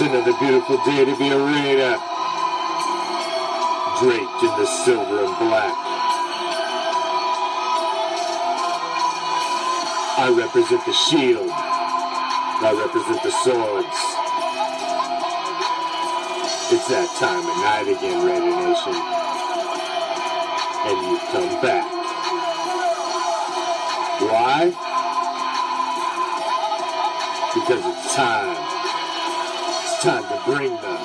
It's another beautiful day to be a Raider, draped in the silver and black. I represent the shield. I represent the swords. It's that time of night again, Raider Nation. And you've come back. Why? Because it's time. It's time to bring them.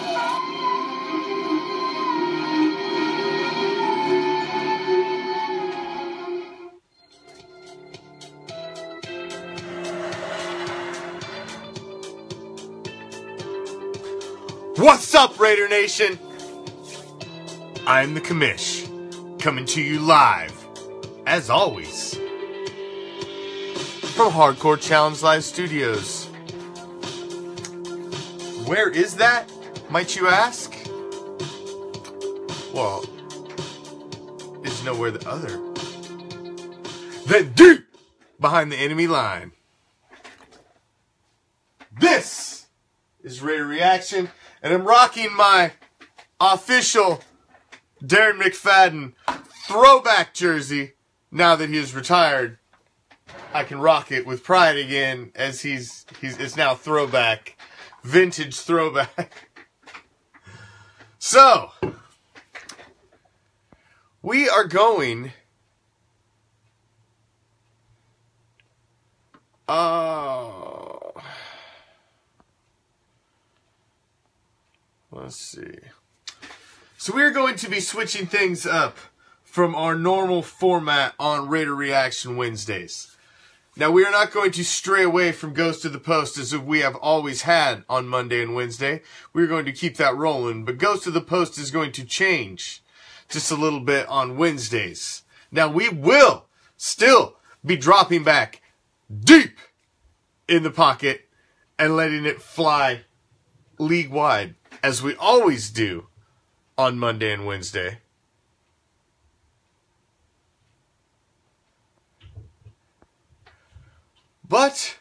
What's up, Raider Nation? I'm the Commish, coming to you live, as always, from Hardcore Challenge Live Studios. Where is that, might you ask? Well, it's nowhere the other than deep behind the enemy line. This is Raider Reaction, and I'm rocking my official Darren McFadden throwback jersey. Now that he is retired, I can rock it with pride again, as it's now throwback, vintage throwback. So, we are going let's see. So we are going to be switching things up from our normal format on Raider Reaction Wednesdays. Now, we are not going to stray away from Ghost to the Post as we have always had on Monday and Wednesday. We're going to keep that rolling, but Ghost to the Post is going to change just a little bit on Wednesdays. Now, we will still be dropping back deep in the pocket and letting it fly league-wide, as we always do on Monday and Wednesday. But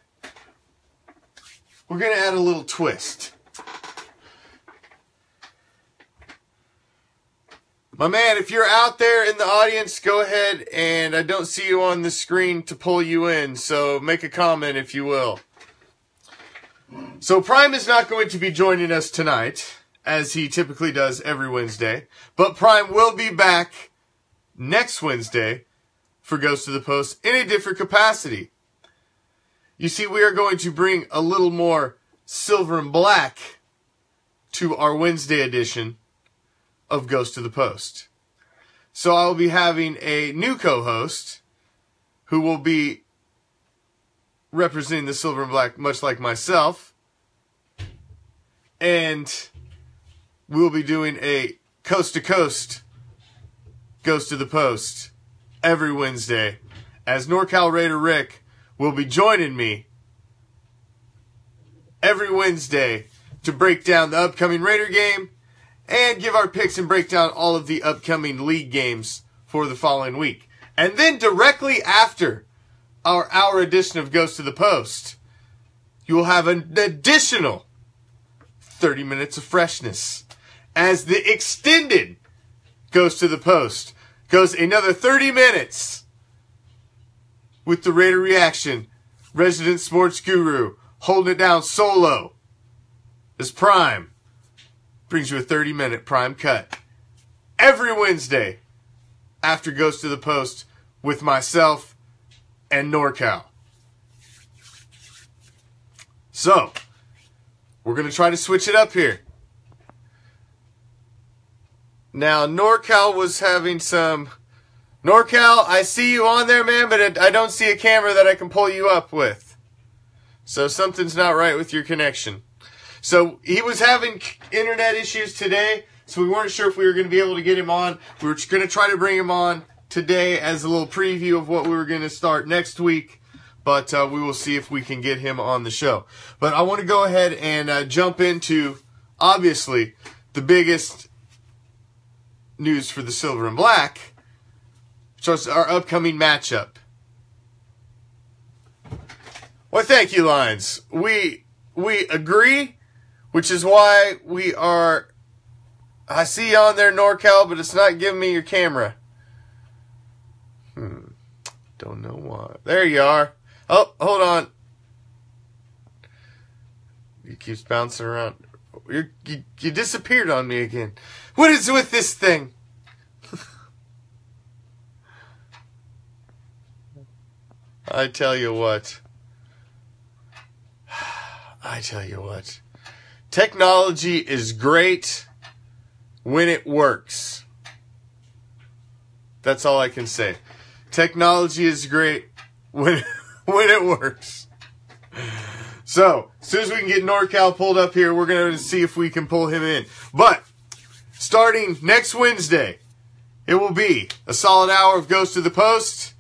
we're going to add a little twist. My man, if you're out there in the audience, go ahead, and I don't see you on the screen to pull you in, so make a comment if you will. So Prime is not going to be joining us tonight, as he typically does every Wednesday, but Prime will be back next Wednesday for Ghost to the Post in a different capacity. You see, we are going to bring a little more silver and black to our Wednesday edition of Ghost to the Post. So I will be having a new co-host who will be representing the silver and black, much like myself. And we will be doing a coast-to-coast Ghost to the Post every Wednesday, as NorCal Raider Rick will be joining me every Wednesday to break down the upcoming Raider game and give our picks and break down all of the upcoming league games for the following week. And then directly after our hour edition of Ghost to the Post, you will have an additional 30 minutes of freshness, as the extended Ghost to the Post goes another 30 minutes with the Raider Reaction resident sports guru holding it down solo as Prime brings you a 30-minute Prime cut every Wednesday after Ghost to the Post with myself and NorCal. So, we're going to try to switch it up here. Now, NorCal was having some... NorCal, I see you on there, man, but I don't see a camera that I can pull you up with. So something's not right with your connection. So he was having internet issues today, so we weren't sure if we were going to be able to get him on. We were going to try to bring him on today as a little preview of what we were going to start next week, but we will see if we can get him on the show. But I want to go ahead and jump into, obviously, the biggest news for the Silver and Black. So it's our upcoming matchup. Well, thank you, Lions. We agree which is why we are... I see you on there, NorCal, but it's not giving me your camera. Don't know why. There you are. Oh, hold on. You keeps bouncing around. You disappeared on me again. What is with this thing? I tell you what. I tell you what. Technology is great when it works. That's all I can say. Technology is great when it works. So, as soon as we can get NorCal pulled up here, we're going to see if we can pull him in. But, starting next Wednesday, it will be a solid hour of Ghost of the Post,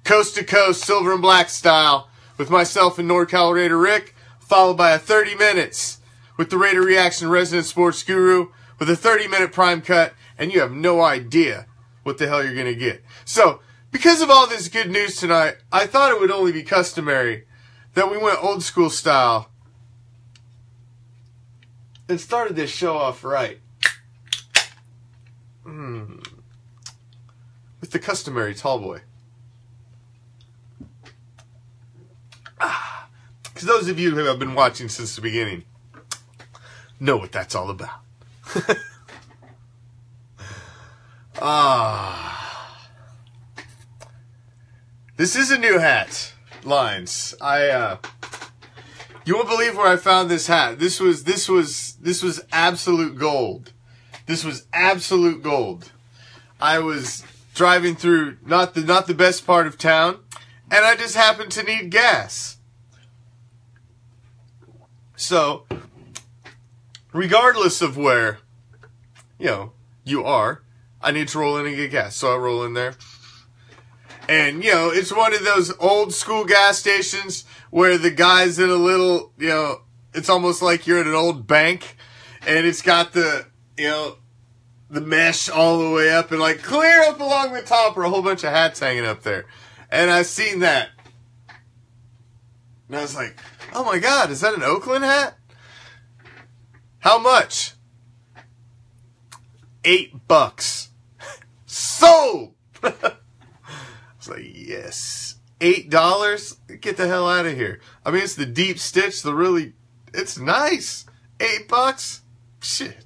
coast to coast, silver and black style, with myself and NorCal Raider Rick, followed by a 30 minutes with the Raider Reaction Resident Sports Guru, with a 30-minute prime cut, and you have no idea what the hell you're going to get. So, because of all this good news tonight, I thought it would only be customary that we went old school style and started this show off right. With the customary tall boy. Because those of you who have been watching since the beginning know what that's all about. This is a new hat, Lines. You won't believe where I found this hat. This was absolute gold. This was absolute gold. I was driving through not the best part of town, and I just happened to need gas. So, regardless of where, you are, I need to roll in and get gas. So I roll in there. And, it's one of those old school gas stations where the guy's in a little, it's almost like you're at an old bank. And it's got the mesh all the way up and like clear up along the top are a whole bunch of hats hanging up there. And I seen that. And I was like, oh my God, is that an Oakland hat? How much? $8. Sold! I was like, yes. $8? Get the hell out of here. I mean, it's the deep stitch, it's nice. $8? Shit.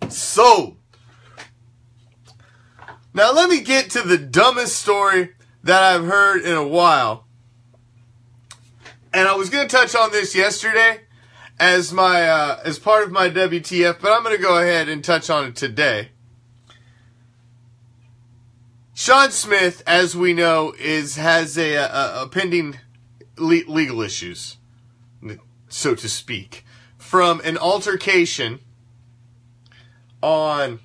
Sold. Now let me get to the dumbest story that I've heard in a while. And I was going to touch on this yesterday as part of my WTF, but I'm going to go ahead and touch on it today. Sean Smith, as we know, has a pending legal issues, so to speak, from an altercation on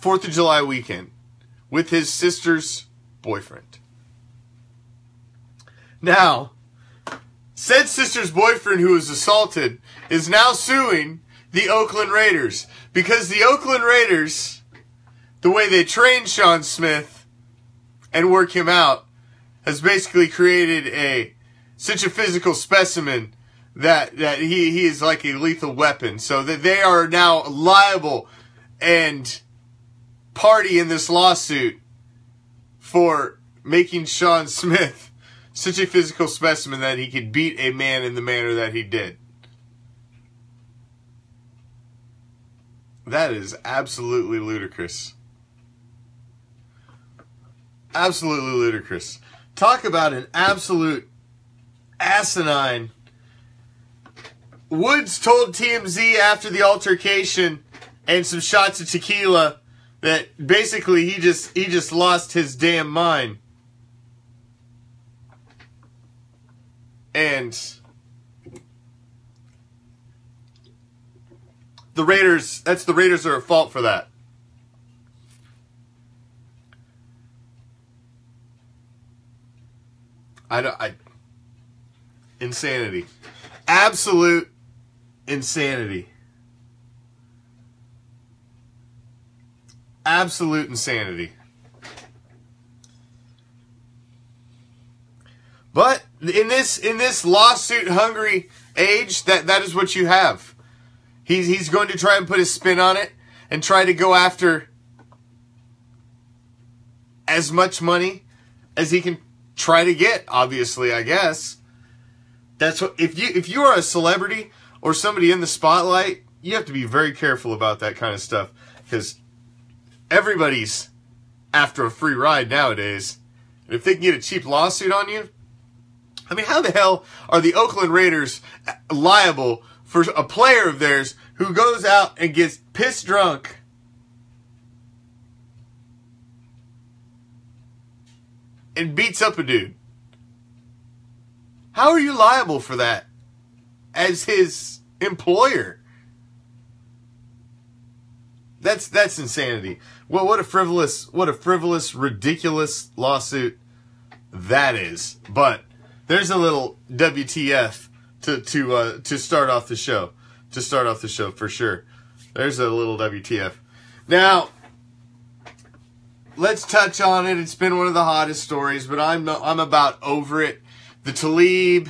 4th of July weekend with his sister's boyfriend. Now, said sister's boyfriend who was assaulted is now suing the Oakland Raiders because the Oakland Raiders, the way they train Sean Smith and work him out, has basically created such a physical specimen that he is like a lethal weapon. So that they are now liable and party in this lawsuit for making Sean Smith such a physical specimen that he could beat a man in the manner that he did. That is absolutely ludicrous. Absolutely ludicrous. Talk about an absolute asinine. Woods told TMZ after the altercation and some shots of tequila that basically he just lost his damn mind. And the Raiders are at fault for that. Insanity. Absolute insanity. Absolute insanity. In this lawsuit hungry age, that is what you have. He's going to try and put his spin on it and try to go after as much money as he can try to get, obviously, I guess. That's what if you are a celebrity or somebody in the spotlight, you have to be very careful about that kind of stuff, because everybody's after a free ride nowadays. And if they can get a cheap lawsuit on you, I mean, how the hell are the Oakland Raiders liable for a player of theirs who goes out and gets pissed drunk and beats up a dude? How are you liable for that as his employer? That's insanity. Well, what a frivolous, ridiculous lawsuit that is. But there's a little WTF to start off the show. To start off the show for sure. There's a little WTF. Now, let's touch on it. It's been one of the hottest stories, but I'm about over it. The Talib,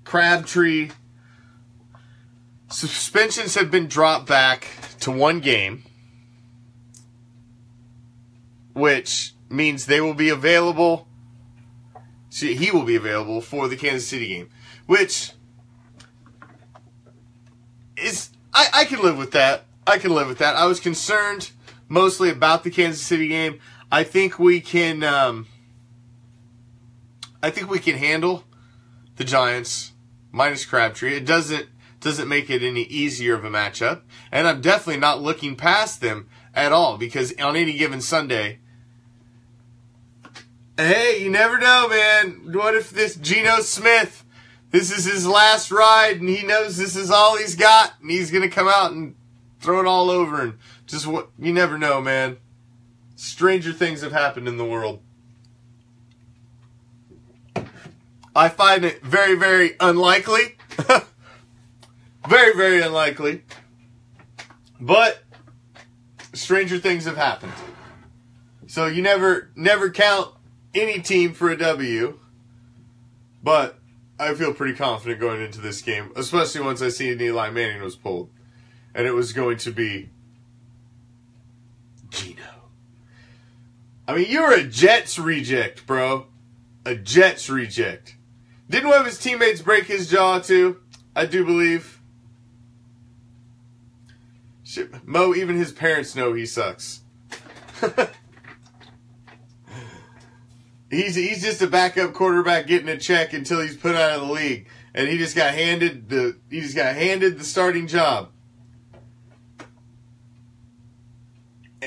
Crabtree suspensions have been dropped back to 1 game, which means they will be available. He will be available for the Kansas City game, which is I can live with that. I can live with that. I was concerned mostly about the Kansas City game. I think we can handle the Giants minus Crabtree. It doesn't make it any easier of a matchup, and I'm definitely not looking past them at all, because on any given Sunday, hey, you never know, man. What if this Geno Smith, this is his last ride, and he knows this is all he's got, and he's going to come out and throw it all over, and just what, you never know, man. Stranger things have happened in the world. I find it very, very unlikely. Very, very unlikely. But stranger things have happened. So you never count any team for a W. But I feel pretty confident going into this game, especially once I see Eli Manning was pulled. And it was going to be Geno. I mean, you're a Jets reject, bro. A Jets reject. Didn't one of his teammates break his jaw, too? I do believe. Shit, Mo, even his parents know he sucks. He's just a backup quarterback getting a check until he's put out of the league. And he just got handed the starting job.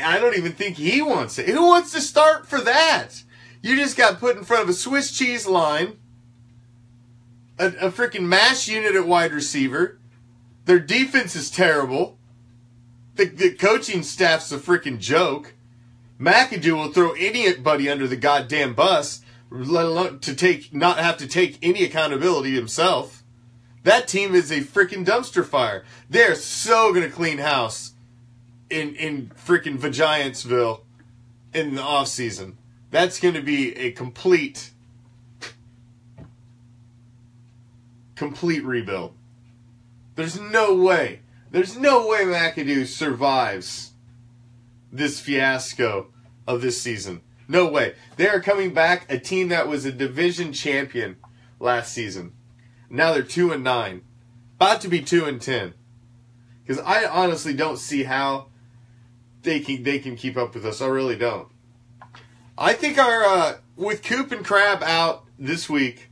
I don't even think he wants it. Who wants to start for that? You just got put in front of a Swiss cheese line, a freaking mash unit at wide receiver. Their defense is terrible. The coaching staff's a freaking joke. McAdoo will throw anybody under the goddamn bus, let alone not have to take any accountability himself. That team is a freaking dumpster fire. They're so gonna clean house in freaking Vagiantsville in the offseason. That's going to be a complete rebuild. There's no way McAdoo survives this fiasco of this season. No way. They are coming back, a team that was a division champion last season. Now they're 2-9. About to be 2-10. Because I honestly don't see how they can keep up with us. I really don't. I think with Coop and Crab out this week,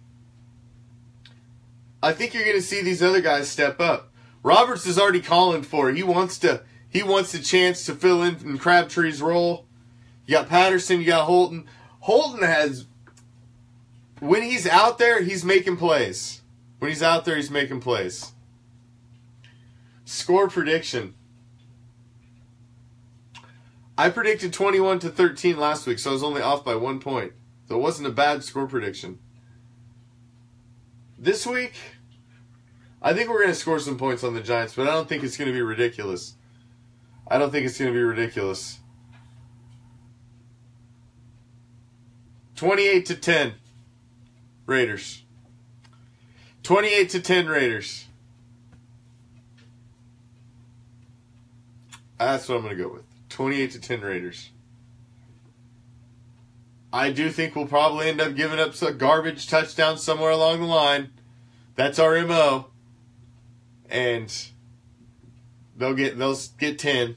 I think you're going to see these other guys step up. Roberts is already calling for it. He wants a chance to fill in Crabtree's role. You got Patterson, you got Holton. Holton has, when he's out there, he's making plays. When he's out there, he's making plays. Score prediction. I predicted 21-13 last week, so I was only off by 1 point. So it wasn't a bad score prediction. This week, I think we're going to score some points on the Giants, but I don't think it's going to be ridiculous. 28-10. Raiders. 28-10 Raiders. That's what I'm going to go with. 28-10 Raiders. I do think we'll probably end up giving up some garbage touchdown somewhere along the line. That's our MO. And they'll get 10.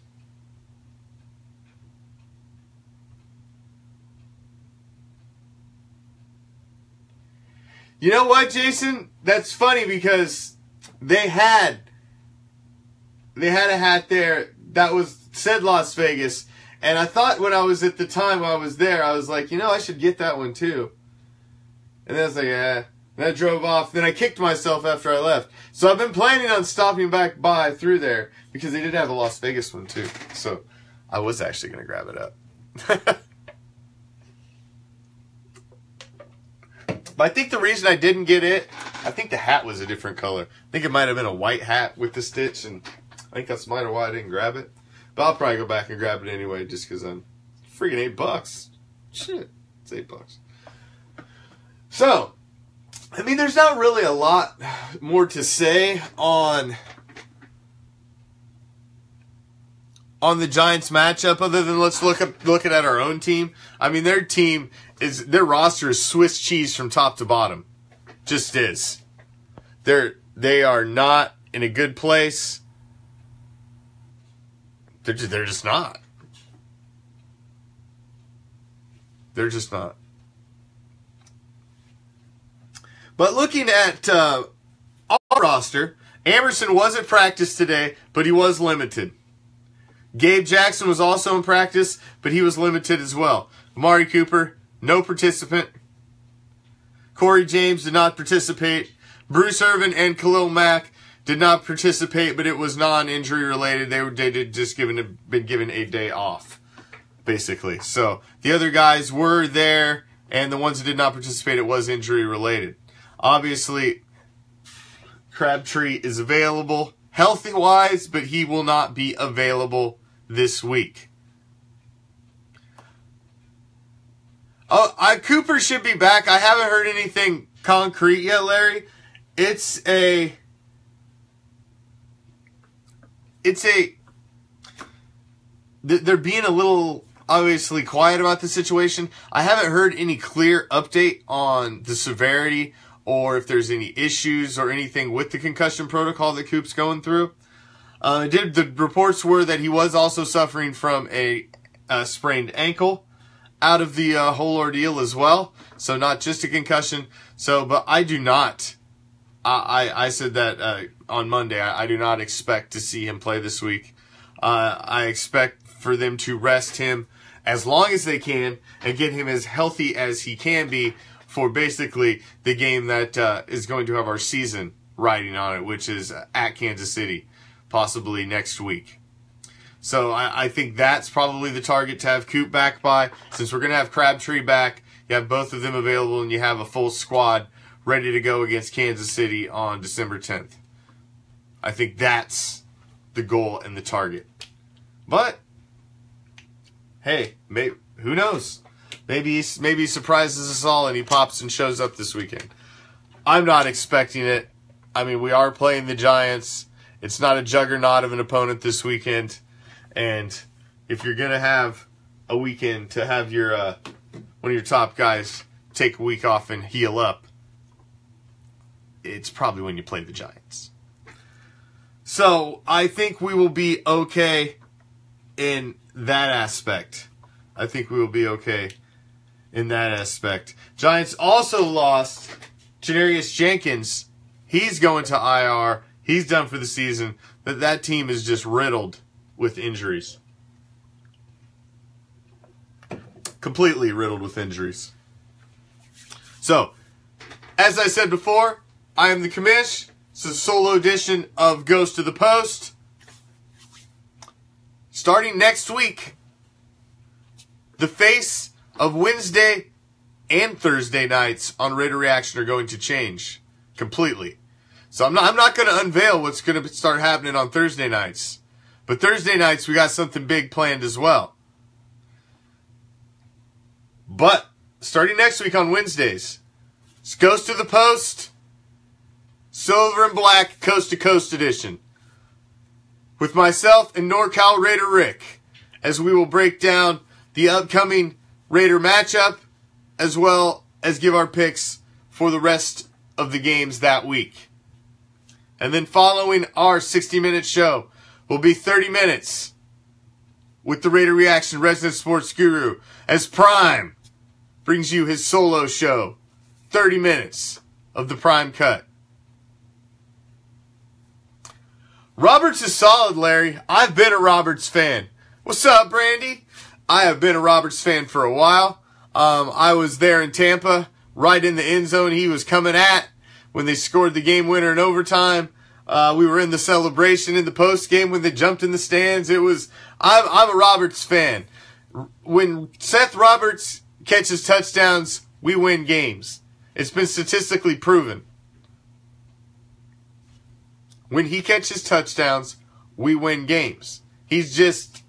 You know what, Jason? That's funny because they had a hat there that said Las Vegas, and I thought when I was at the time when I was there, I was like, I should get that one too. And then I was like, And I drove off. Then I kicked myself after I left. So I've been planning on stopping back by through there because they did have a Las Vegas one too. So I was actually going to grab it up. But I think the reason I didn't get it, I think the hat was a different color. I think it might have been a white hat with the stitch, and I think that's might have why I didn't grab it. But I'll probably go back and grab it anyway, just because I'm freaking $8. Shit, it's $8. So, I mean, there's not really a lot more to say on the Giants matchup other than let's look at our own team. I mean, their roster is Swiss cheese from top to bottom. Just is. They are not in a good place. They're just not. They're just not. But looking at our roster, Emerson was at practice today, but he was limited. Gabe Jackson was also in practice, but he was limited as well. Amari Cooper, no participant. Corey James did not participate. Bruce Irvin and Khalil Mack did not participate, but it was non-injury related. They did just been given a day off, basically. So the other guys were there, and the ones that did not participate, it was injury related. Obviously, Crabtree is available healthy-wise, but he will not be available this week. Cooper should be back. I haven't heard anything concrete yet, Larry. They're being a little, obviously, quiet about the situation. I haven't heard any clear update on the severity or if there's any issues or anything with the concussion protocol that Coop's going through. The reports were that he was also suffering from a sprained ankle out of the whole ordeal as well. So not just a concussion. But I do not. I said that on Monday. I do not expect to see him play this week. I expect for them to rest him as long as they can and get him as healthy as he can be for basically the game that is going to have our season riding on it, which is at Kansas City, possibly next week. So I think that's probably the target to have Coop back by. Since we're going to have Crabtree back, you have both of them available, and you have a full squad ready to go against Kansas City on December 10th. I think that's the goal and the target. But, hey, who knows? Maybe he surprises us all and he pops and shows up this weekend. I'm not expecting it. I mean, we are playing the Giants. It's not a juggernaut of an opponent this weekend. And if you're going to have a weekend to have your one of your top guys take a week off and heal up, it's probably when you play the Giants. So I think we will be okay in that aspect. I think we will be okay in that aspect. Giants also lost Janarius Jenkins. He's going to IR. He's done for the season. That team is just riddled with injuries. Completely riddled with injuries. So, as I said before, I am the Commish. It's a solo edition of Ghost to the Post. Starting next week, the face of Wednesday and Thursday nights on Raider Reaction are going to change completely. So I'm not going to unveil what's going to start happening on Thursday nights. But Thursday nights, we got something big planned as well. But starting next week on Wednesdays, It's Ghost to the Post, Silver and Black, Coast to Coast edition. With myself and NorCal Raider Rick, as we will break down the upcoming Raider matchup, as well as give our picks for the rest of the games that week. And then following our 60-minute show will be 30 minutes with the Raider Reaction resident sports guru, as Prime brings you his solo show, 30 minutes of the Prime Cut. Roberts is solid, Larry. I've been a Roberts fan. What's up, Brandy? I have been a Roberts fan for a while. I was there in Tampa, right in the end zone he was coming at when they scored the game winner in overtime. We were in the celebration in the post game when they jumped in the stands. I'm a Roberts fan. When Seth Roberts catches touchdowns, we win games. It's been statistically proven. When he catches touchdowns, we win games. He's just,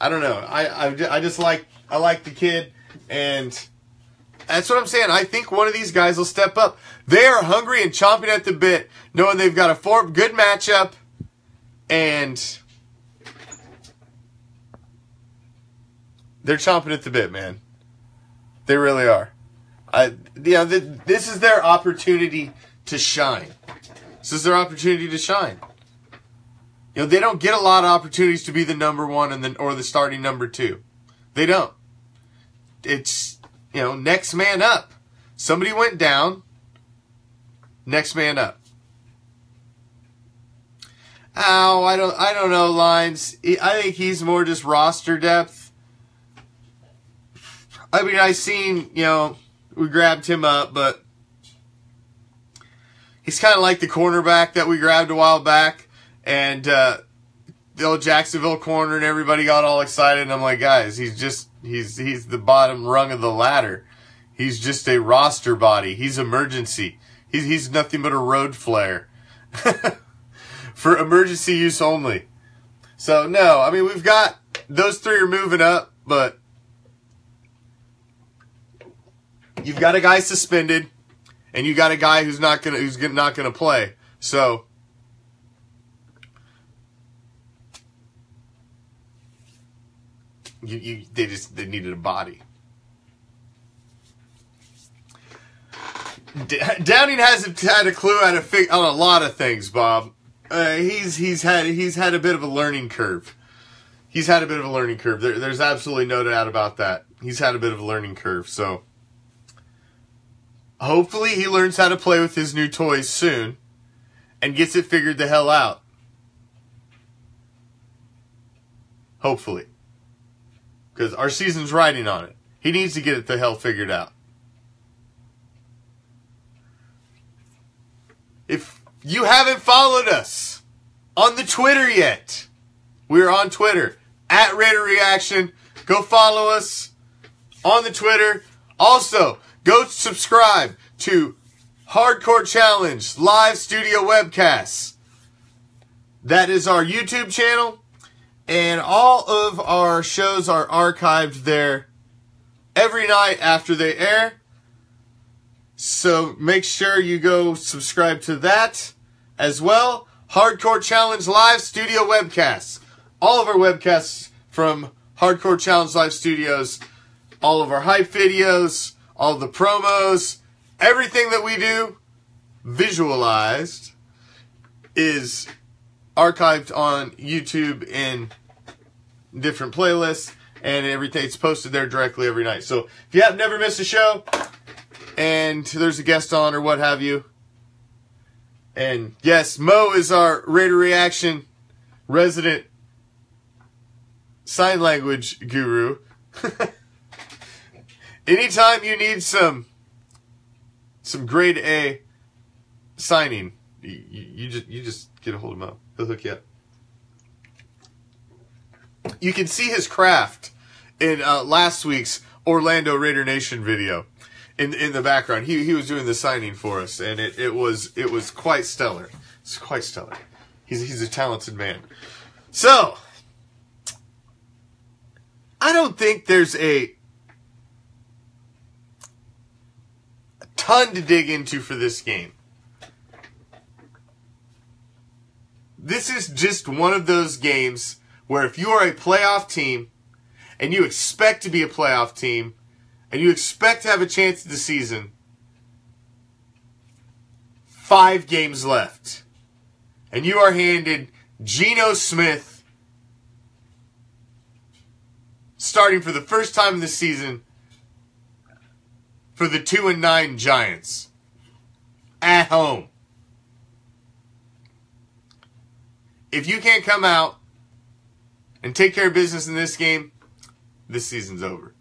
I don't know. I just like the kid, and that's what I'm saying. I think one of these guys will step up. They are hungry and chomping at the bit, knowing they've got a good matchup, and they're chomping at the bit, man. They really are. This is their opportunity to shine. This is their opportunity to shine. They don't get a lot of opportunities to be the number one or the starting number two. They don't. It's, next man up. Somebody went down. Next man up. Oh, I don't know, Lines. I think he's more just roster depth. I mean, I seen, we grabbed him up, but he's kind of like the cornerback that we grabbed a while back, and the old Jacksonville corner, and everybody got all excited, and I'm like, guys, he's the bottom rung of the ladder. He's just a roster body. He's emergency. He's nothing but a road flare. For emergency use only. So, no, I mean, we've got, those three are moving up, but you've got a guy suspended, and you got a guy who's not gonna play. So they needed a body. Downing hasn't had a clue how to on a lot of things, Bob. He's had a bit of a learning curve. He's had a bit of a learning curve. There's absolutely no doubt about that. He's had a bit of a learning curve. So hopefully he learns how to play with his new toys soon and gets it figured the hell out. Hopefully. Because our season's riding on it. He needs to get it the hell figured out. If you haven't followed us on the Twitter yet, we're on Twitter, at Raider Reaction. Go follow us on the Twitter. Also, go subscribe to Hardcore Challenge live studio webcasts. That is our YouTube channel, and all of our shows are archived there every night after they air. So make sure you go subscribe to that as well. Hardcore Challenge live studio webcasts. All of our webcasts from Hardcore Challenge Live Studios, all of our hype videos, all the promos, everything that we do visualized is archived on YouTube in different playlists, and everything's posted there directly every night. So if you have never missed a show and there's a guest on or what have you, and yes, Mo is our Raider Reaction resident sign language guru. Anytime you need some grade A signing, you just get a hold of Mo. He'll hook you up. You can see his craft in last week's Orlando Raider Nation video in the background. He was doing the signing for us, and it was quite stellar. It's quite stellar. He's a talented man. So I don't think there's a ton to dig into for this game. This is just one of those games where if you are a playoff team and you expect to be a playoff team and you expect to have a chance at the season, 5 games left, and you are handed Geno Smith starting for the first time in the season for the 2-9 Giants at home. If you can't come out and take care of business in this game, this season's over.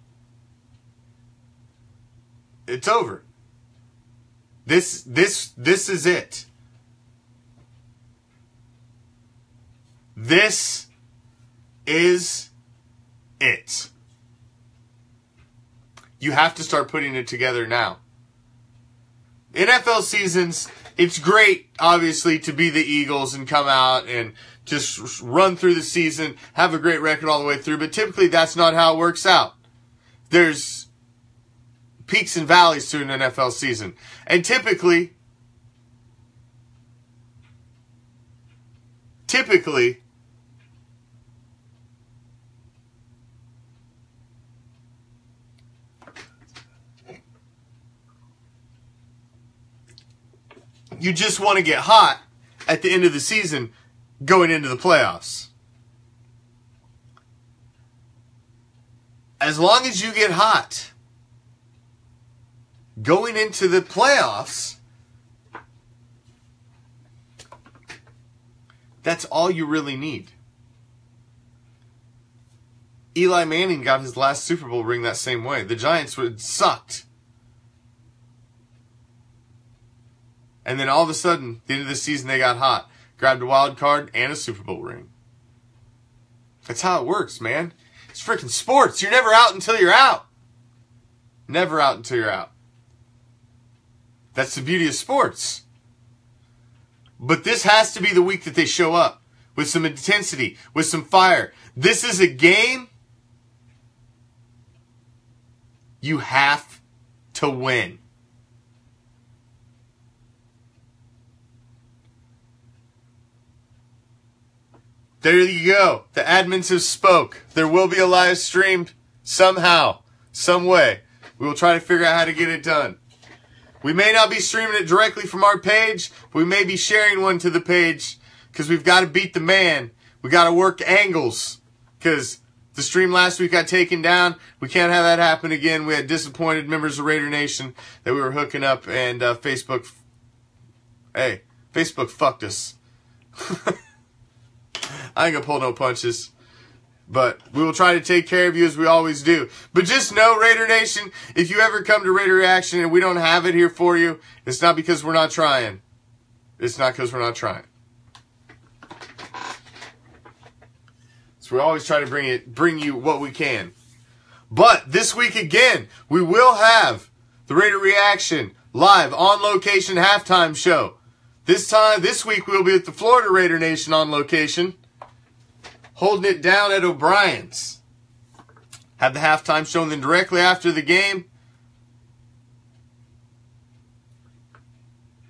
It's over. This is it. This is it. You have to start putting it together now. NFL seasons, it's great, obviously, to be the Eagles and come out and just run through the season, have a great record all the way through, but typically that's not how it works out. There's peaks and valleys to an NFL season. And typically, you just want to get hot at the end of the season going into the playoffs. As long as you get hot going into the playoffs, that's all you really need. Eli Manning got his last Super Bowl ring that same way. The Giants sucked. And then all of a sudden, at the end of the season, they got hot. Grabbed a wild card and a Super Bowl ring. That's how it works, man. It's freaking sports. You're never out until you're out. Never out until you're out. That's the beauty of sports. But this has to be the week that they show up with some intensity, with some fire. This is a game you have to win. There you go. The admins have spoke. There will be a live stream somehow, some way. We will try to figure out how to get it done. We may not be streaming it directly from our page. But we may be sharing one to the page because we've got to beat the man. We got to work angles because the stream last week got taken down. We can't have that happen again. We had disappointed members of Raider Nation that we were hooking up, and Facebook fucked us. I ain't gonna pull no punches. But we will try to take care of you as we always do. But just know, Raider Nation, if you ever come to Raider Reaction and we don't have it here for you, it's not because we're not trying. It's not because we're not trying. So we always try to bring you what we can. But this week again, we will have the Raider Reaction live on location halftime show. This week we'll be at the Florida Raider Nation on location, holding it down at O'Brien's. Have the halftime show, and then directly after the game,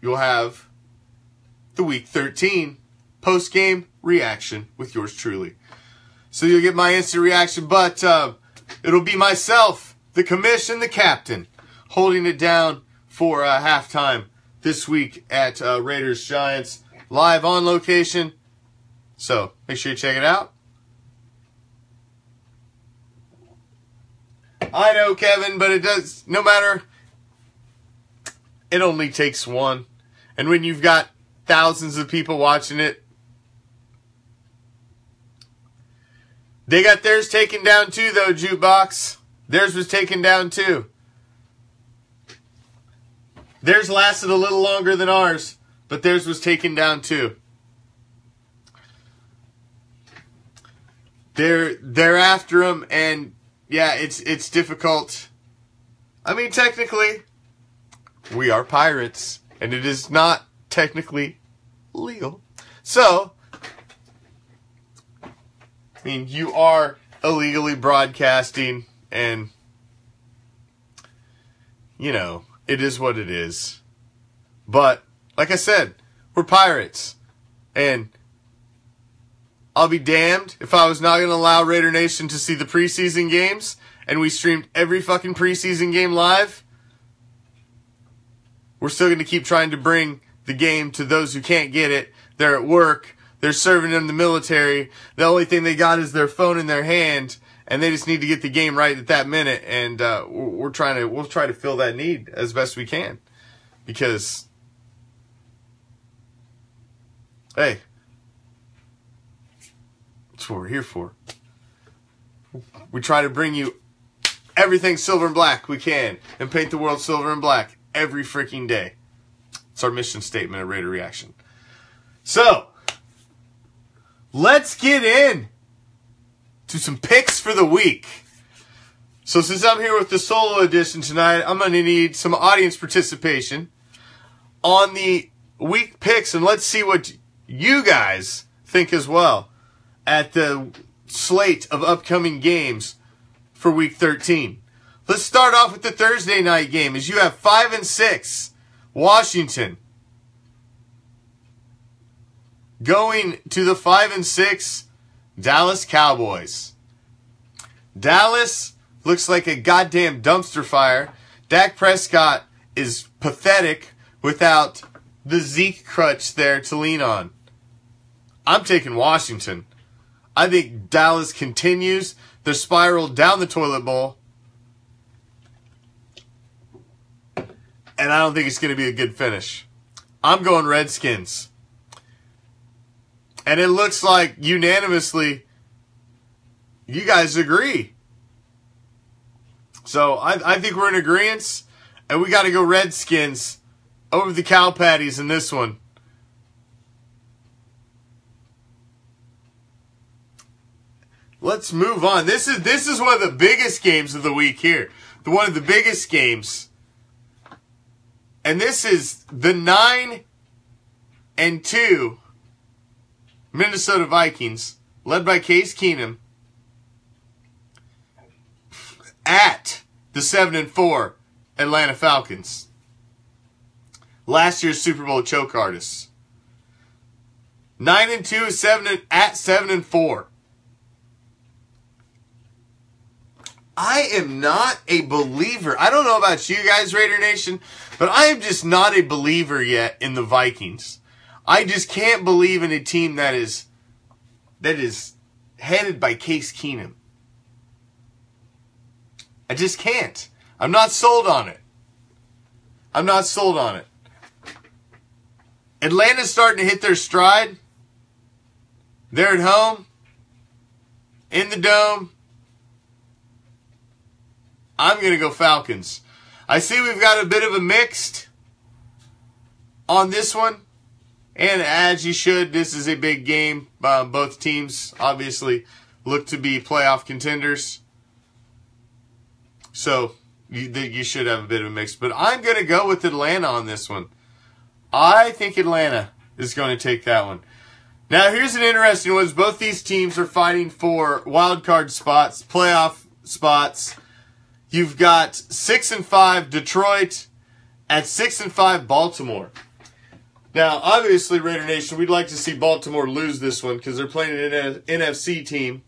you'll have the Week 13 post-game reaction with yours truly. So you'll get my instant reaction, but it'll be myself, the Commish, and the captain holding it down for halftime this week at Raiders Giants, live on location. So make sure you check it out. I know, Kevin, but it does, no matter, it only takes one. And when you've got thousands of people watching it, they got theirs taken down too, though, Jukebox. Theirs was taken down too. Theirs lasted a little longer than ours, but theirs was taken down too. They're after them, and yeah, it's difficult. I mean, technically, we are pirates, and it is not technically legal. So, I mean, you are illegally broadcasting, and, you know, it is what it is. But, like I said, we're Pirates. And I'll be damned if I was not going to allow Raider Nation to see the preseason games, and we streamed every fucking preseason game live. We're still going to keep trying to bring the game to those who can't get it. They're at work. They're serving in the military. The only thing they got is their phone in their hand, and they just need to get the game right at that minute. And we'll try to fill that need as best we can, because, hey, that's what we're here for. We try to bring you everything silver and black we can, and paint the world silver and black every freaking day. It's our mission statement at Raider Reaction. So, let's get in to some picks for the week. So since I'm here with the solo edition tonight, I'm going to need some audience participation on the week picks, and let's see what you guys think as well at the slate of upcoming games for week 13. Let's start off with the Thursday night game, as you have 5 and 6 Washington going to the 5 and 6 Dallas Cowboys. Dallas looks like a goddamn dumpster fire. Dak Prescott is pathetic without the Zeke crutch there to lean on. I'm taking Washington. I think Dallas continues their spiral down the toilet bowl, and I don't think it's going to be a good finish. I'm going Redskins. And it looks like unanimously you guys agree. So I think we're in agreement, and we got to go Redskins over the Cow Patties in this one. Let's move on. This is one of the biggest games of the week here. One of the biggest games. And this is the 9 and 2 Minnesota Vikings, led by Case Keenum, at the 7 and 4 Atlanta Falcons, last year's Super Bowl choke artists. 9 and 2, 7 and 4. I am not a believer. I don't know about you guys, Raider Nation, but I am just not a believer yet in the Vikings. I just can't believe in a team that is headed by Case Keenum. I just can't. I'm not sold on it. I'm not sold on it. Atlanta's starting to hit their stride. They're at home, in the dome. I'm going to go Falcons. I see we've got a bit of a mixed on this one. And as you should, this is a big game. Both teams obviously look to be playoff contenders. So you should have a bit of a mix. But I'm going to go with Atlanta on this one. I think Atlanta is going to take that one. Now here's an interesting one. Both these teams are fighting for wild card spots, playoff spots. You've got 6 and 5 Detroit at 6 and 5 Baltimore. Now, obviously, Raider Nation, we'd like to see Baltimore lose this one because they're playing an NFC team,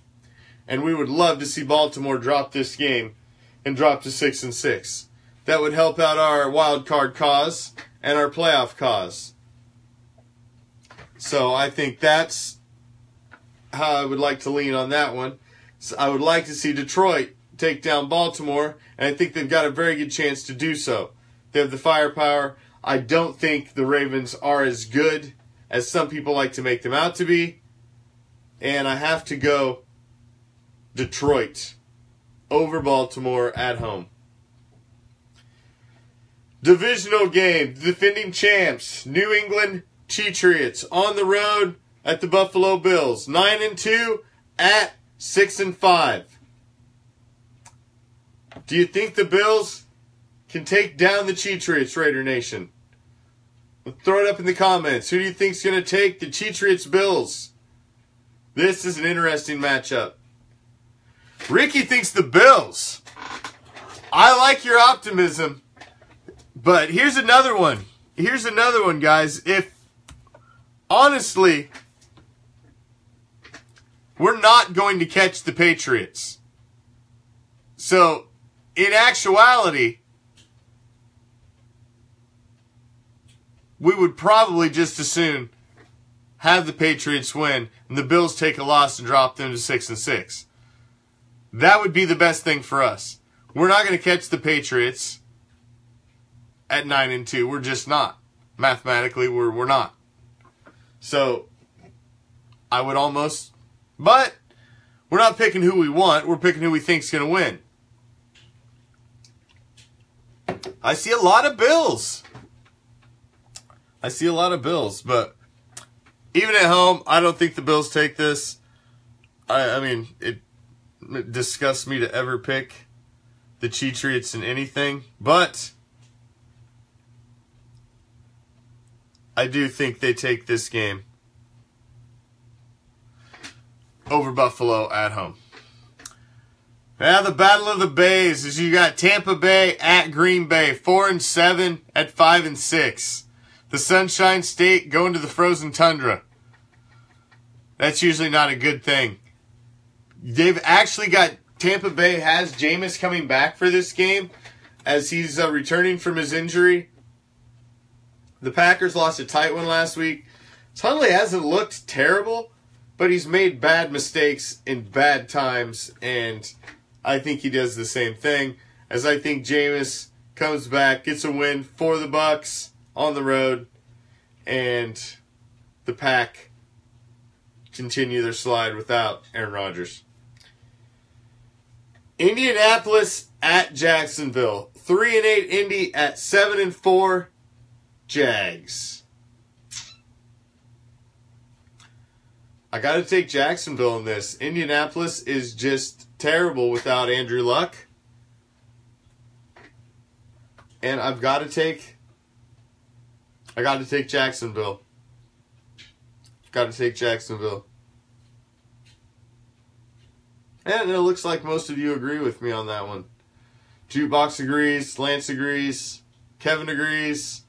and we would love to see Baltimore drop this game and drop to 6 and 6. That would help out our wild card cause and our playoff cause. So I think that's how I would like to lean on that one. So I would like to see Detroit take down Baltimore, and I think they've got a very good chance to do so. They have the firepower. I don't think the Ravens are as good as some people like to make them out to be, and I have to go Detroit over Baltimore at home. Divisional game, the defending champs, New England Patriots on the road at the Buffalo Bills, 9 and 2 at 6 and 5. Do you think the Bills can take down the Patriots, Raider Nation? Throw it up in the comments. Who do you think is going to take the Patriots Bills? This is an interesting matchup. Ricky thinks the Bills. I like your optimism, But here's another one. Guys. If, honestly, we're not going to catch the Patriots. So, in actuality, we would probably just as soon have the Patriots win and the Bills take a loss and drop them to 6-6. That would be the best thing for us. We're not going to catch the Patriots at 9-2. We're just not. Mathematically, we're not. So, I would almost... But, we're not picking who we want. We're picking who we think's going to win. I see a lot of Bills. But even at home, I don't think the Bills take this. I mean, it disgusts me to ever pick the Cheatriots in anything, but I do think they take this game over Buffalo at home. Now the Battle of the Bays is you got Tampa Bay at Green Bay, 4-7 at 5-6. The Sunshine State going to the frozen tundra. That's usually not a good thing. They've actually got, Tampa Bay has Jameis coming back for this game as he's returning from his injury. The Packers lost a tight one last week. Hundley hasn't looked terrible, but he's made bad mistakes in bad times, and I think he does the same thing, as I think Jameis comes back, gets a win for the Bucs on the road, and the Pack continue their slide without Aaron Rodgers. Indianapolis at Jacksonville. 3-8 Indy at 7-4 Jags. I got to take Jacksonville in this. Indianapolis is just terrible without Andrew Luck. And I've got to take Jacksonville. Got to take Jacksonville. And it looks like most of you agree with me on that one. Jukebox agrees. Lance agrees. Kevin agrees.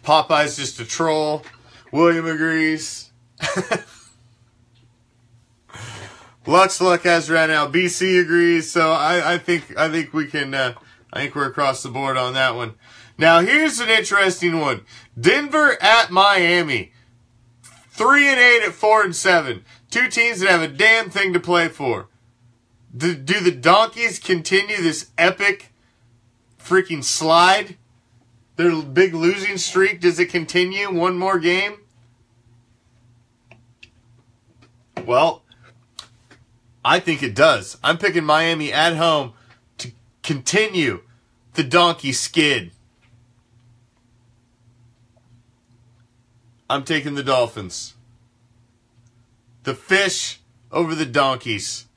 Popeye's just a troll. William agrees. Luck has ran out. BC agrees. So I think we can. I think we're across the board on that one. Now here's an interesting one. Denver at Miami. 3-8 at 4-7. Two teams that have a damn thing to play for. Do the Donkeys continue this epic freaking slide? Their big losing streak, does it continue one more game? Well, I think it does. I'm picking Miami at home to continue the donkey skid. I'm taking the Dolphins. The fish over the donkeys.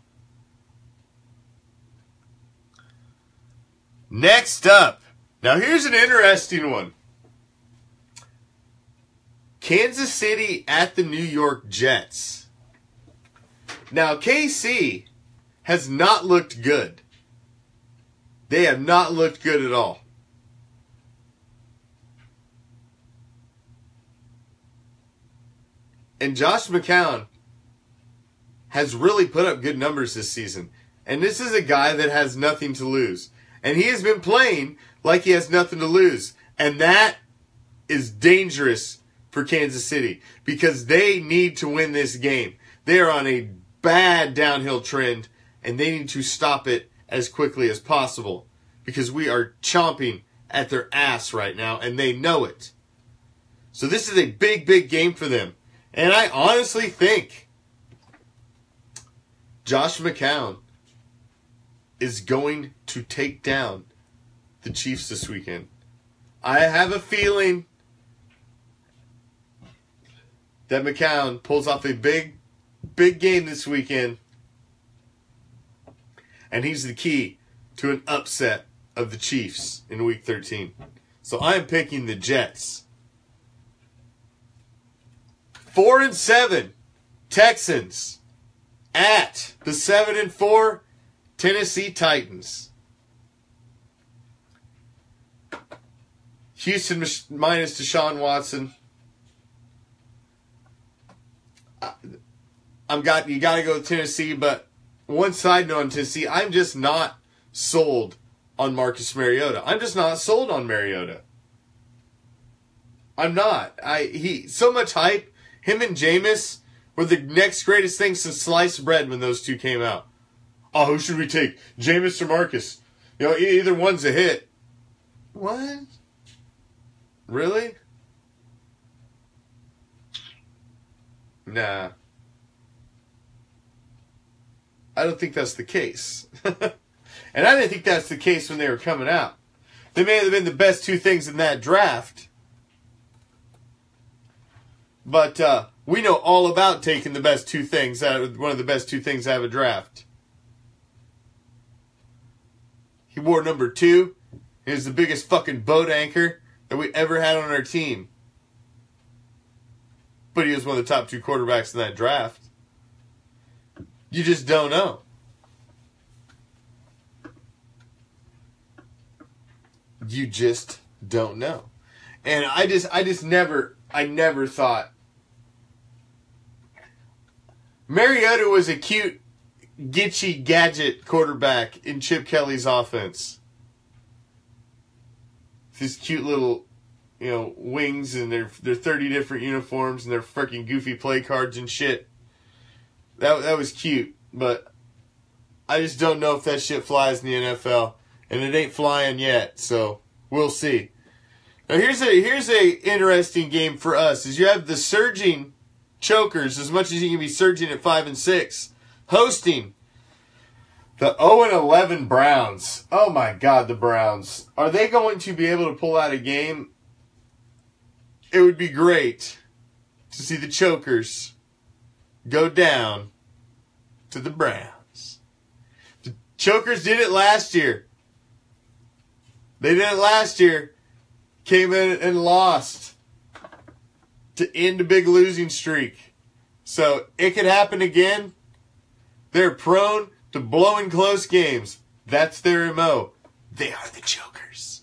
Next up. Now here's an interesting one. Kansas City at the New York Jets. Now KC has not looked good. They have not looked good at all. And Josh McCown has really put up good numbers this season. And this is a guy that has nothing to lose. And he has been playing like he has nothing to lose. And that is dangerous for Kansas City because they need to win this game. They are on a bad downhill trend and they need to stop it as quickly as possible because we are chomping at their ass right now and they know it. So this is a big, big game for them. And I honestly think Josh McCown is going to take down the Chiefs this weekend. I have a feeling that McCown pulls off a big, big game this weekend. And he's the key to an upset of the Chiefs in Week 13. So I am picking the Jets. 4-7 Texans at the 7-4 Tennessee Titans. Houston minus Deshaun Watson. You got to go with Tennessee, but one side note on Tennessee, I'm just not sold on Marcus Mariota. I'm just not sold on Mariota. I'm not. So much hype. Him and Jameis were the next greatest thing since sliced bread when those two came out. Oh, who should we take? Jameis or Marcus? You know, either one's a hit. What? Really? Nah. I don't think that's the case. And I didn't think that's the case when they were coming out. They may have been the best two things in that draft. But we know all about taking the best two things one of the best two things out of a draft. He wore number 2. He was the biggest fucking boat anchor that we ever had on our team. But he was one of the top 2 quarterbacks in that draft. You just don't know. You just don't know. And I never thought Mariota was a cute, gitchy gadget quarterback in Chip Kelly's offense. These cute little, wings and their 30 different uniforms and their freaking goofy play cards and shit. That was cute, but I just don't know if that shit flies in the NFL, and it ain't flying yet. So we'll see. Now here's a interesting game for us. Is you have the surging Chokers, as much as you can be surging at 5-6, hosting the 0-11 Browns. Oh my God, the Browns. Are they going to be able to pull out a game? It would be great to see the Chokers go down to the Browns. The Chokers did it last year. They did it last year. Came in and lost to end a big losing streak. So it could happen again. They're prone to blowing close games. That's their MO. They are the Chokers.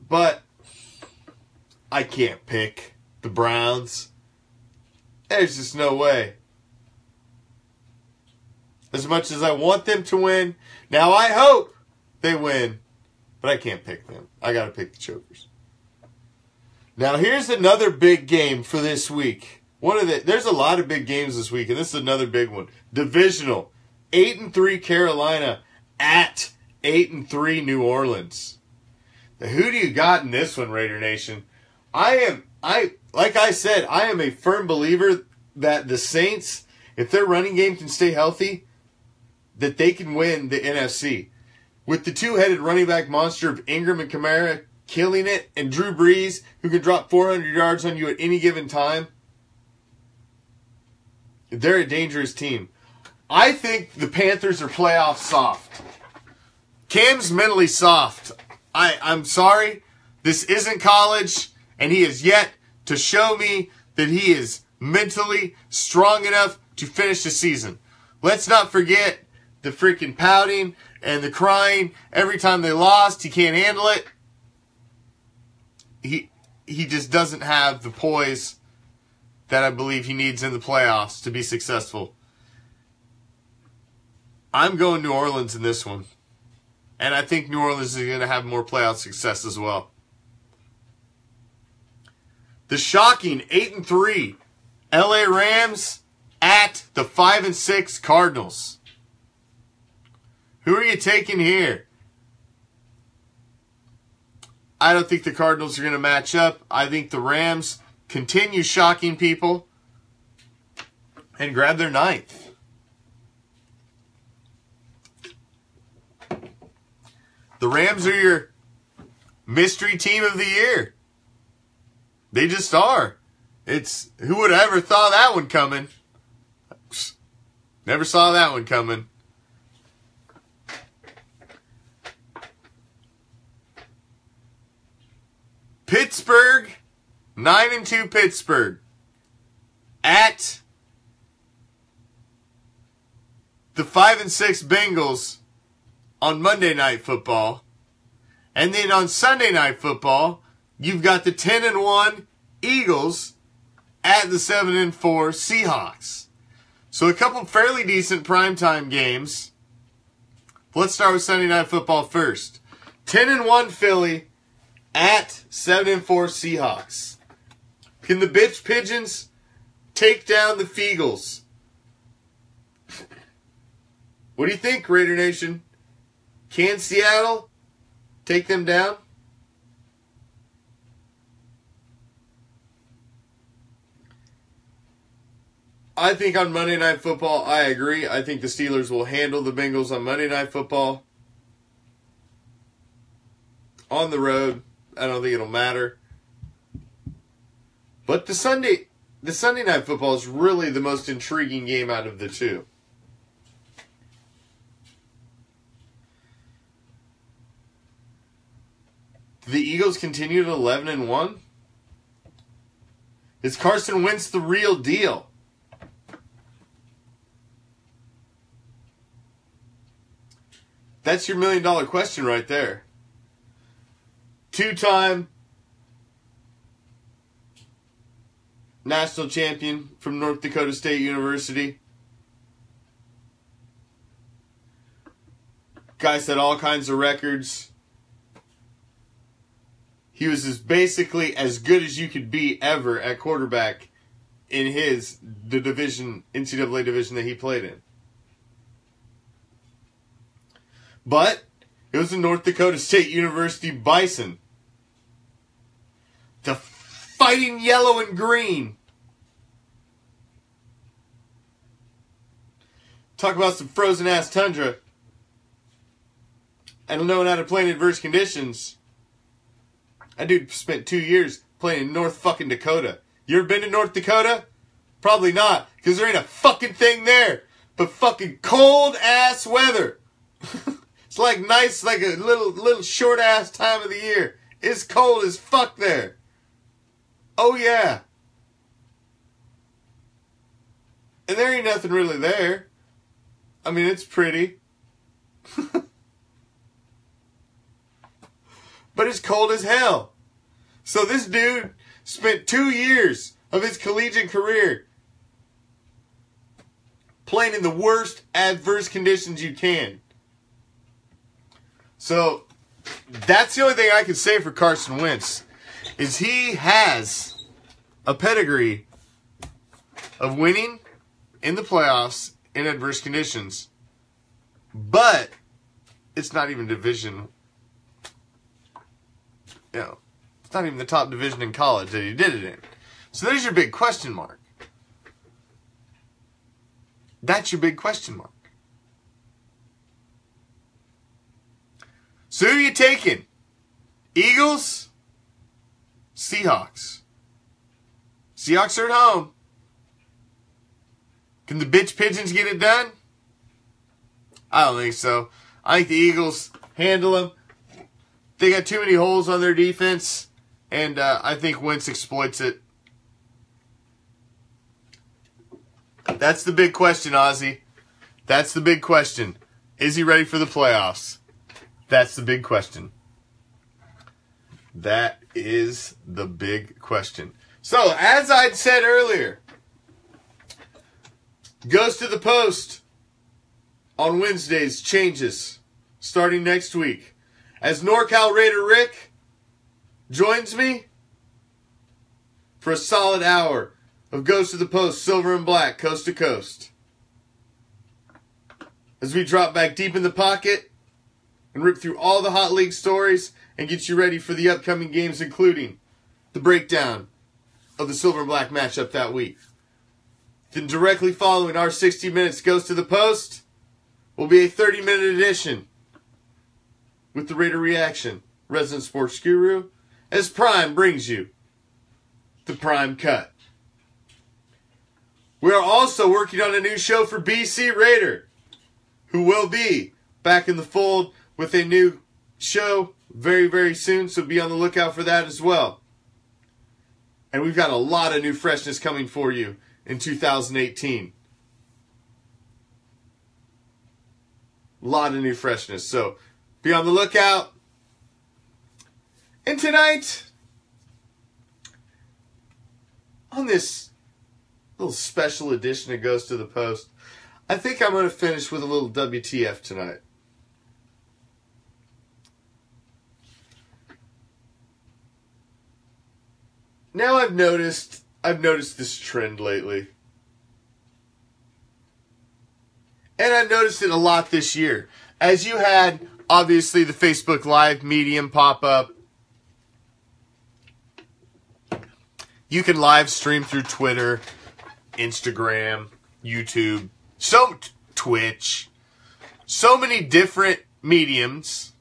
But I can't pick the Browns. There's just no way. As much as I want them to win, now I hope they win, but I can't pick them. I got to pick the Chokers. Now here's another big game for this week. There's a lot of big games this week, and this is another big one. Divisional, 8-3 Carolina at 8-3 New Orleans. Now, who do you got in this one, Raider Nation? Like I said, I am a firm believer that the Saints, if their running game can stay healthy, that they can win the NFC. With the two-headed running back monster of Ingram and Kamara killing it, and Drew Brees, who can drop 400 yards on you at any given time, they're a dangerous team. I think the Panthers are playoff soft. Cam's mentally soft. I'm sorry. This isn't college, and he has yet to show me that he is mentally strong enough to finish the season. Let's not forget the freaking pouting and the crying every time they lost. He can't handle it. He just doesn't have the poise that I believe he needs in the playoffs to be successful. I'm going New Orleans in this one. And I think New Orleans is going to have more playoff success as well. The shocking 8-3 LA Rams at the 5-6 Cardinals. Who are you taking here? I don't think the Cardinals are going to match up. I think the Rams continue shocking people and grab their 9th. The Rams are your mystery team of the year. They just are. Who would have ever thought that one coming? Never saw that one coming. Pittsburgh, 9-2 Pittsburgh at the 5-6 Bengals on Monday Night Football. And then on Sunday Night Football, you've got the 10-1 Eagles at the 7-4 Seahawks. So a couple fairly decent primetime games. Let's start with Sunday Night Football first. 10-1 Philly at 7-4 Seahawks. Can the bitch pigeons take down the Feagles? What do you think, Raider Nation? Can Seattle take them down? I think on Monday Night Football, I agree. I think the Steelers will handle the Bengals on Monday Night Football. On the road, I don't think it'll matter. But the Sunday Night Football is really the most intriguing game out of the two. Do the Eagles continue at 11-1? Is Carson Wentz the real deal? That's your $1 million question right there. Two-time national champion from North Dakota State University. Guy set all kinds of records. He was basically as good as you could be ever at quarterback in the NCAA division that he played in. But it was the North Dakota State University Bison. The Fighting Yellow and Green. Talk about some frozen-ass tundra. And knowing how to play in adverse conditions. That dude spent 2 years playing in North fucking Dakota. You ever been to North Dakota? Probably not, because there ain't a fucking thing there but fucking cold-ass weather. It's like nice, like a little short-ass time of the year. It's cold as fuck there. Oh, yeah. And there ain't nothing really there. I mean, it's pretty. But it's cold as hell. So this dude spent 2 years of his collegiate career playing in the worst adverse conditions you can. So that's the only thing I can say for Carson Wentz is he has a pedigree of winning in the playoffs in adverse conditions. But it's not even division. It's not even the top division in college that he did it in. So there's your big question mark. That's your big question mark. So who are you taking? Eagles? Seahawks. Seahawks are at home. Can the bitch pigeons get it done? I don't think so. I think the Eagles handle them. They got too many holes on their defense, and I think Wentz exploits it. That's the big question, Ozzy. That's the big question. Is he ready for the playoffs? That's the big question. That is the big question. So, as I'd said earlier, Goes to the Post on Wednesdays changes starting next week. As NorCal Raider Rick joins me for a solid hour of Goes to the Post, Silver and Black, Coast to Coast. As we drop back deep in the pocket and rip through all the hot league stories and get you ready for the upcoming games, including the breakdown of the Silver and Black matchup that week. Then directly following our 60 Minutes Goes to the Post will be a 30-minute edition with the Raider Reaction, Resident Sports Guru, as Prime brings you the Prime Cut. We are also working on a new show for BC Raider, who will be back in the fold with a new show very, very soon, so be on the lookout for that as well. And we've got a lot of new freshness coming for you in 2018. A lot of new freshness. So be on the lookout. And tonight, on this little special edition of Goes to the Post, I think I'm going to finish with a little WTF tonight. Now I've noticed this trend lately. And I've noticed it a lot this year. As you had, obviously, the Facebook Live medium pop up. You can live stream through Twitter, Instagram, YouTube, Twitch. So many different mediums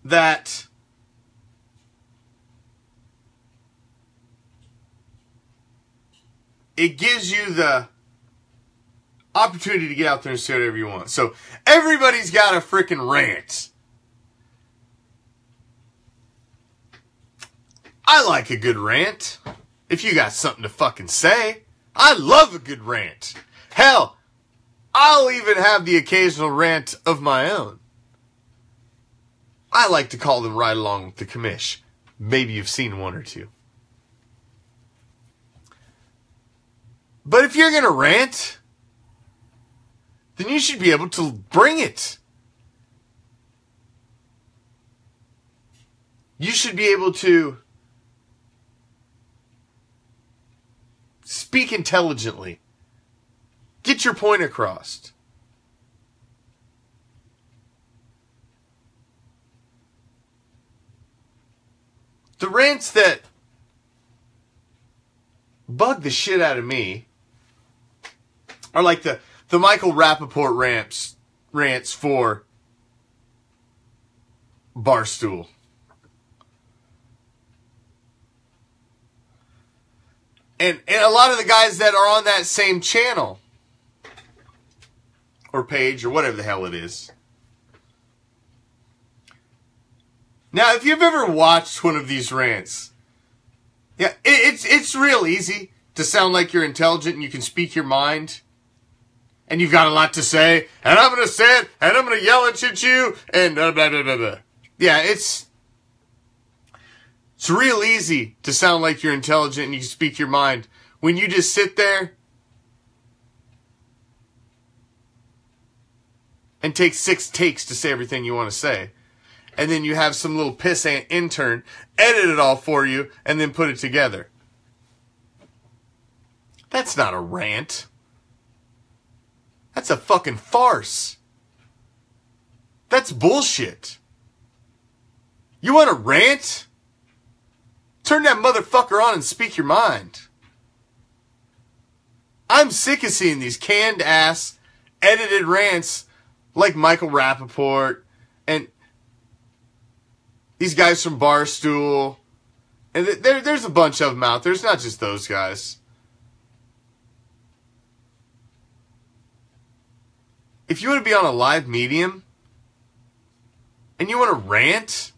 that it gives you the opportunity to get out there and say whatever you want. So everybody's got a freaking rant. I like a good rant. If you got something to fucking say, I love a good rant. Hell, I'll even have the occasional rant of my own. I like to call them Ride Along with the Commish. Maybe you've seen one or two. But if you're going to rant, then you should be able to bring it. You should be able to speak intelligently. Get your point across. The rants that bug the shit out of me are like the Michael Rappaport rants for Barstool. And a lot of the guys that are on that same channel or page or whatever the hell it is. Now, if you've ever watched one of these rants, yeah, it's real easy to sound like you're intelligent and you can speak your mind. And you've got a lot to say, and I'm going to say it, and I'm going to yell at you, and blah, blah, blah, blah, blah. Yeah, it's real easy to sound like you're intelligent and you can speak your mind when you just sit there and take 6 takes to say everything you want to say. And then you have some little pissant intern edit it all for you and then put it together. That's not a rant. That's a fucking farce. That's bullshit. You want to rant? Turn that motherfucker on and speak your mind. I'm sick of seeing these canned ass edited rants like Michael Rappaport and these guys from Barstool. And there's a bunch of them out there. It's not just those guys. If you want to be on a live medium and you want to rant,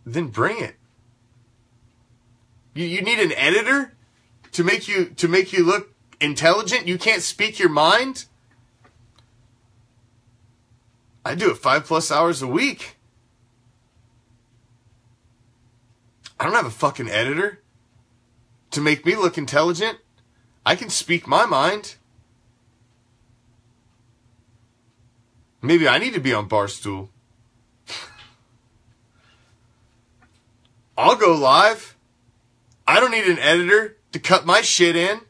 then bring it. You need an editor to make you look intelligent. You can't speak your mind. I do it 5+ hours a week. I don't have a fucking editor to make me look intelligent. I can speak my mind. Maybe I need to be on Barstool. I'll go live. I don't need an editor to cut my shit in.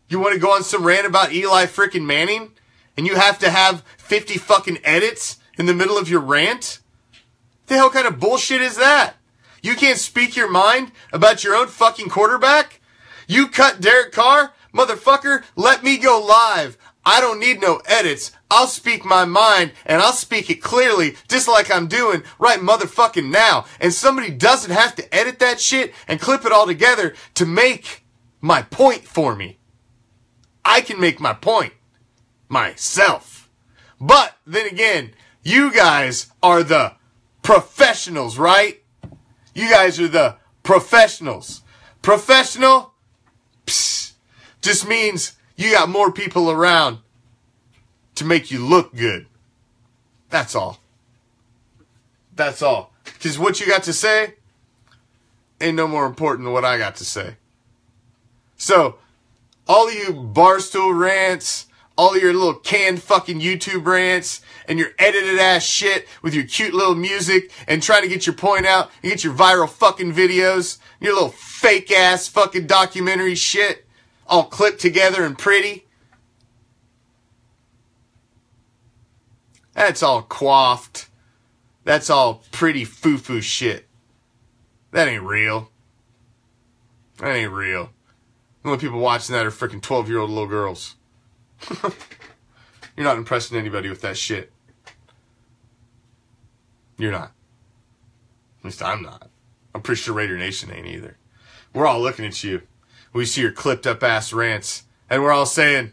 You want to go on some rant about Eli frickin' Manning? And you have to have 50 fucking edits in the middle of your rant? The hell kind of bullshit is that? You can't speak your mind about your own fucking quarterback? You cut Derek Carr? Motherfucker, let me go live. I don't need no edits. I'll speak my mind, and I'll speak it clearly, just like I'm doing right motherfucking now. And somebody doesn't have to edit that shit and clip it all together to make my point for me. I can make my point myself. But then again, you guys are the professionals, right? You guys are the professionals. Professional just means you got more people around to make you look good. That's all. That's all. Because what you got to say ain't no more important than what I got to say. So, all of you Barstool rants, all of your little canned fucking YouTube rants, and your edited ass shit with your cute little music, and trying to get your point out, and get your viral fucking videos, your little fake ass fucking documentary shit, all clipped together and pretty. That's all coiffed. That's all pretty foo-foo shit. That ain't real. That ain't real. The only people watching that are freaking 12-year-old little girls. You're not impressing anybody with that shit. You're not. At least I'm not. I'm pretty sure Raider Nation ain't either. We're all looking at you. We see your clipped up ass rants. And we're all saying,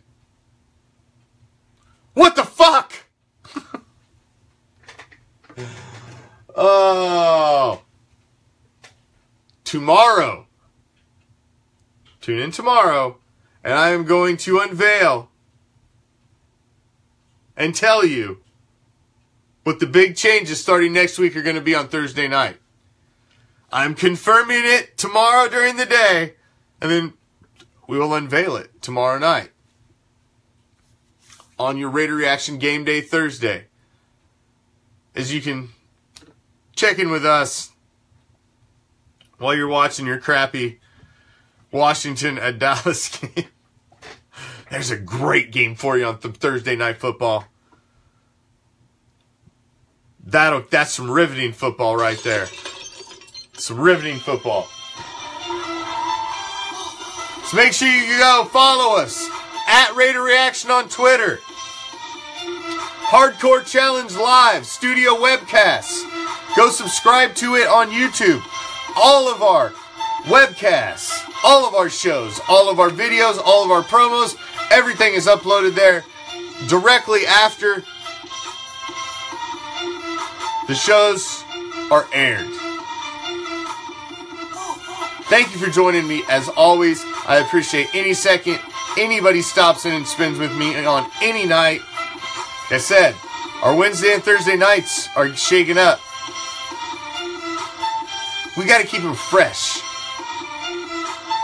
what the fuck? Oh. Tomorrow. Tune in tomorrow. And I am going to unveil and tell you what the big changes starting next week are going to be on Thursday night. I'm confirming it tomorrow during the day, and then we will unveil it tomorrow night on your Raider Reaction Game Day Thursday. As you can check in with us while you're watching your crappy Washington at Dallas game. There's a great game for you on Thursday Night Football. That's some riveting football right there. Some riveting football. So make sure you go follow us at Raider Reaction on Twitter. Hardcore Challenge Live studio webcasts. Go subscribe to it on YouTube. All of our webcasts, all of our shows, all of our videos, all of our promos, everything is uploaded there directly after the shows are aired. Thank you for joining me. As always, I appreciate any second anybody stops in and spends with me on any night. Like I said, our Wednesday and Thursday nights are shaking up. We got to keep them fresh.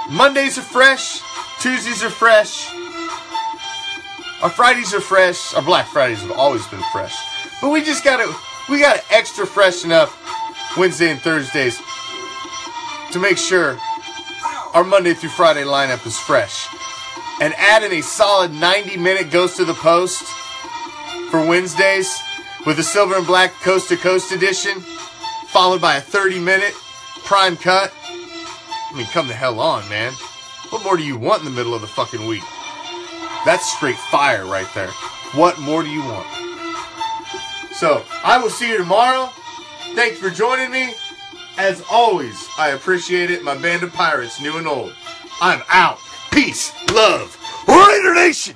Mondays are fresh. Tuesdays are fresh. Our Fridays are fresh. Our Black Fridays have always been fresh. But we got to extra freshen up Wednesday and Thursdays to make sure our Monday through Friday lineup is fresh. And add in a solid 90-minute Ghost of the Post for Wednesdays with a Silver and Black Coast to Coast edition, followed by a 30-minute Prime Cut. I mean, come the hell on, man. What more do you want in the middle of the fucking week? That's straight fire right there. What more do you want? So, I will see you tomorrow. Thanks for joining me. As always, I appreciate it. My band of pirates, new and old. I'm out. Peace, love, Raider Nation!